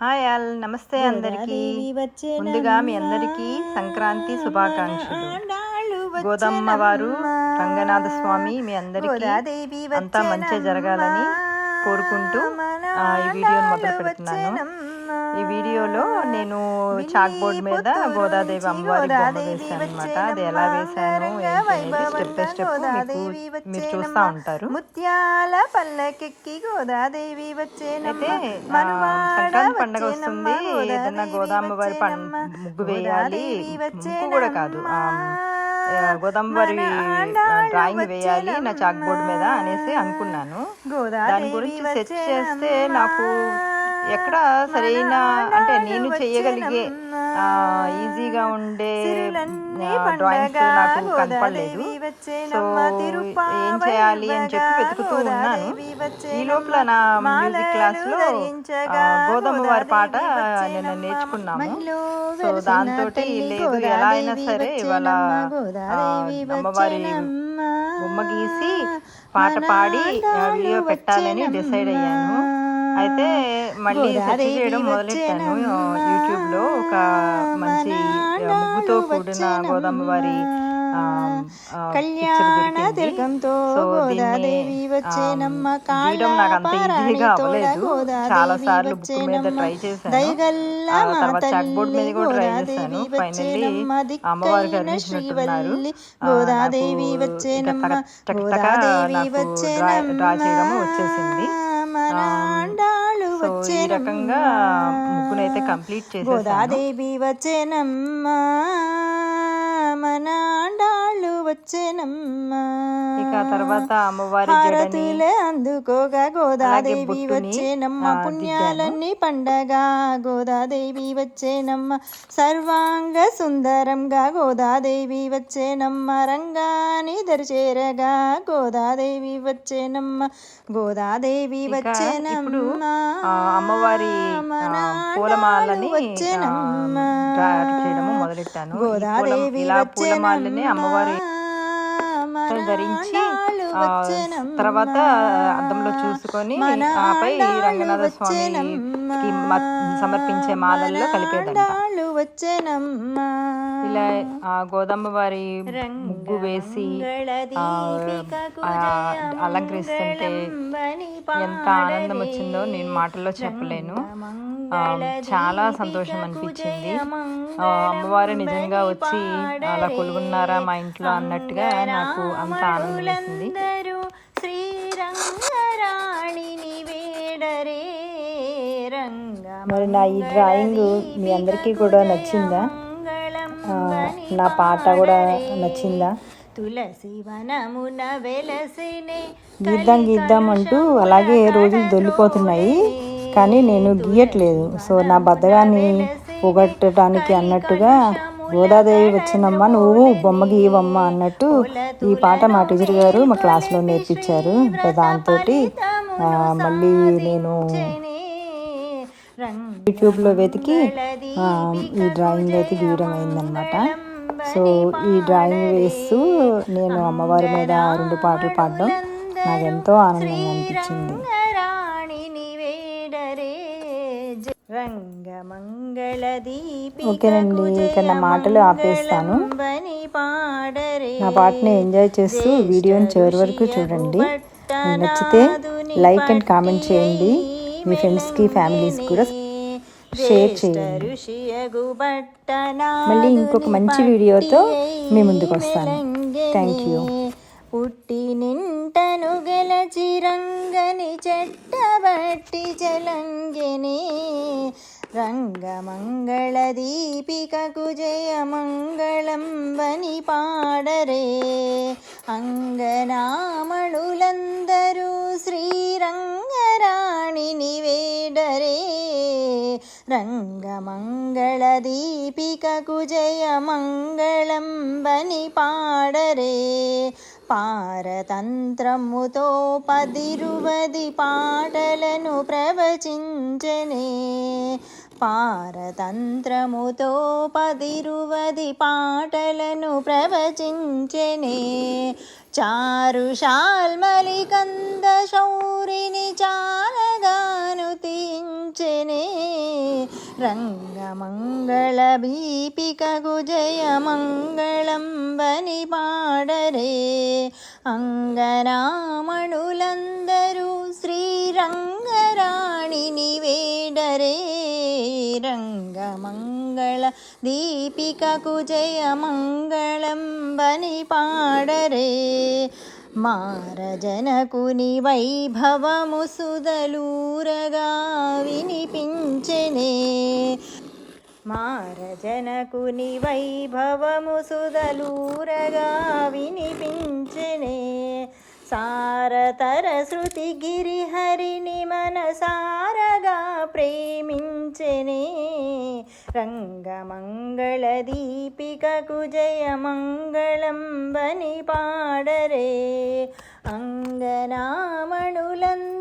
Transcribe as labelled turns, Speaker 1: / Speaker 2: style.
Speaker 1: Hi all, నమస్తే అందరికీ. ముందుగా మీ అందరికీ సంక్రాంతి శుభాకాంక్షలు. గోదమ్మ వారు, రంగనాథ స్వామి మీ అందరికీ అంతా మంచి జరగాలని కోరుకుంటూ ఈ వీడియోని మొదలు పెడుతున్నాను. ఈ వీడియోలో నేను చాక్ బోర్డ్ మీద గోదాదేవి అమ్మవారి బొమ్మ వేసాను అనమాట. అది ఎలా వేసాను స్టెప్ బై స్టెప్ మీరు చూస్తూ ఉంటారు.
Speaker 2: ముత్యాల పల్లకెక్కి గోదాదేవి వచ్చేనమ్మ.
Speaker 1: అయితే సంక్రాంతి పండగ వస్తుంది, ఏదన్నా గోదామ్మవారి ముగ్గు వేయాలి, ముగ్గు కూడా కాదు, గోదామ్మవారి డ్రాయింగ్ వేయాలి నా చాక్ బోర్డ్ మీద అనేసి అనుకున్నాను. దాని గురించి సెర్చ్ చేస్తే నాకు ఎక్కడ సరైన అంటే నేను చేయగలిగే ఈజీగా ఉండే డ్రాయింగ్స్ నాకు కనపడలేదు. సో ఏం చేయాలి అని చెప్పి వెతుకుతూ ఉన్నాను. ఈ లోపల నా మ్యూజిక్ క్లాస్లో గోదమ్మ వారి పాట నేను నేర్చుకున్నాము. సో దాంతో లేదు ఎలా అయినా సరే ఇవాళ అమ్మవారి బొమ్మ గీసి పాట పాడి వీడియో పెట్టాలని డిసైడ్ అయ్యాను. అయితే మళ్ళీ సెర్చ్ చేయడం మొదలెట్టాను యూట్యూబ్లో. ఒక మంచి ముగ్గుతో కూడిన గోదమ్మ వారి నాకు అంత ఈజీగా అవ్వలేదు. చాలా సార్లు బుక్ మీద ట్రై చేశాను, తర్వాత చాక్ బోర్డ్ మీద కూడా ట్రై చేశాను. ఫైనల్లీ అమ్మవారికి అర్పించినట్టున్నారు. డ్రా చేయడం వచ్చేసింది. సో ఈ రకంగా ముగ్గునైతే కంప్లీట్ చేసేసాను.
Speaker 2: మనాండాళ్ళు వచ్చేనమ్మా.
Speaker 1: ఇక తర్వాత అమ్మవారి
Speaker 2: జడని అందుకోగా గోదాదేవి వచ్చేనమ్మ. పుణ్యాలన్నీ పండగ గోదాదేవి వచ్చేనమ్మ. సర్వాంగ సుందరంగా గోదాదేవి వచ్చేనమ్మ. రంగాని దరిచేరగా గోదాదేవి వచ్చేనమ్మ. గోదాదేవి వచ్చేనమ్మ.
Speaker 1: అమ్మవారి పూలమాలని చేయడము మొదలెట్టాను. గోదాదేవి ఇలా పూలమాలని అమ్మవారి ధరించి తర్వాత అద్దంలో చూసుకొని ఆపై రంగనాథ స్వామికి సమర్పించే మాలల్లో కలిపేదంట. ఇలా గోదమ్మ వారి ముగ్గు వేసి అలంకరిస్తుంటే ఎంత ఆనందం వచ్చిందో నేను మాటల్లో చెప్పలేను. చాలా సంతోషం అనిపించింది. అమ్మవారు నిజంగా వచ్చి అలా కొలుగున్నారా మా ఇంట్లో అన్నట్టుగా నాకు అంత ఆనందం వేసింది.
Speaker 2: మరి నా ఈ డ్రాయింగ్ మీ అందరికీ కూడా నచ్చిందా? నా పాట కూడా నచ్చిందా? గీద్దాం అంటూ అలాగే రోజులు దొల్లిపోతున్నాయి, కానీ నేను గీయట్లేదు. సో నా బద్దగాన్ని పొగట్టడానికి అన్నట్టుగా గోదాదేవి వచ్చినమ్మ నువ్వు బొమ్మ గీయవమ్మ అన్నట్టు ఈ పాట మా టీచర్ గారు మా క్లాస్లో నేర్పించారు. దాంతో మళ్ళీ నేను యూట్యూబ్లో వెతికి ఈ డ్రాయింగ్ అయితే గీయడం అయిందనమాట. సో ఈ డ్రాయింగ్ వేస్తూ నేను అమ్మవారి మీద 2 పాటలు పాడడం నాకు ఎంతో ఆనందంగా అనిపించింది. ఓకేనండి, ఇక నా మాటలు ఆపేస్తాను. నా పాటని ఎంజాయ్ చేస్తూ వీడియోని చివరి వరకు చూడండి. మీకు నచ్చితే లైక్ అండ్ కామెంట్ చేయండి. మీ ఫ్రెండ్స్కి ఫ్యామిలీస్ కూడా షేర్ చేయండి. మళ్ళీ ఇంకొక మంచి వీడియోతో మీ ముందుకు వస్తాను. Thank you. పుట్టి నింటను గెలచి రంగని చెట్టబట్టి జలంగిని. రంగమంగళ దీపికకు జయమంగళం వని పాడరే. అంగనామణులందరూ శ్రీరంగరాణిని వేడరే. రంగమంగళ దీపికకు జయమంగళం వని పాడరే. పారతంత్రముతో 10 పాటలను ప్రవచించనే. పారతంత్రముతో 10 పాటలను ప్రవచించనే. చారుషాల్మలికంద శౌరిని చాలగాను తీంచెనే రంగమంగళ భీపికగు జయమంగళం బని పాడరే అంగనామణులందరూ శ్రీరంగరాణిని వేడరే రంగమంగళ దీపికకు జయమంగళం బని పాడరే మారజనకుని వైభవము సుదలూరగా వినిపించెనే మారజనకుని వైభవము సుదలూరగా వినిపించెనే సారతర శృతి గిరిహరిని మనసారగా ప్రేమించెనే రంగమంగళ దీపికకు జయమంగళం బని పాడరే అంగనామణులందరూ